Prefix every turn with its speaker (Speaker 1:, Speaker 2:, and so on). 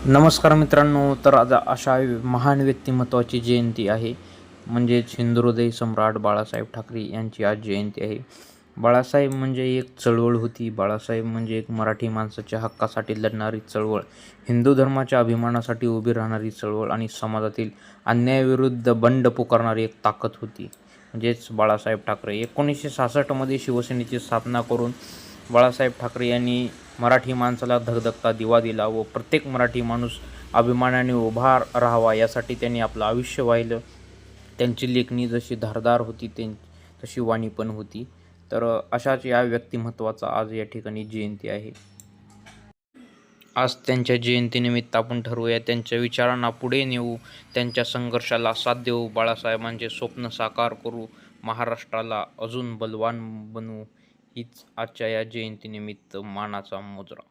Speaker 1: नमस्कार मित्रांनो. तर आज अशा महान व्यक्तिमत्वाची जयंती आहे, म्हणजेच हिंदुहृदय सम्राट बाळासाहेब ठाकरे यांची आज जयंती आहे. बाळासाहेब म्हणजे एक चळवळ होती. बाळासाहेब म्हणजे एक मराठी माणसाच्या हक्कासाठी लढणारी चळवळ, हिंदू धर्माच्या अभिमानासाठी उभी राहणारी चळवळ आणि समाजातील अन्यायाविरुद्ध बंड पुकारणारी एक ताकद होती, म्हणजेच बाळासाहेब ठाकरे. 1966मध्ये शिवसेनेची स्थापना करून बाळासाहेब ठाकरे यांनी मराठी माणसाला धगधगता दिवा दिला व प्रत्येक मराठी माणूस अभिमानाने उभा राहावा यासाठी त्यांनी आपलं आयुष्य वाहिलं. त्यांची लेखणी जशी धारदार होती तशी वाणी पण होती. तर अशाच या व्यक्तिमत्वाचा आज या ठिकाणी जयंती आहे. आज त्यांच्या जयंतीनिमित्त आपण ठरवूया, त्यांच्या विचारांना पुढे नेऊ, त्यांच्या संघर्षाला साथ देऊ, बाळासाहेबांचे स्वप्न साकार करू, महाराष्ट्राला अजून बलवान बनवू. हीच आजच्या या जयंतीनिमित्त मानाचा मुजरा.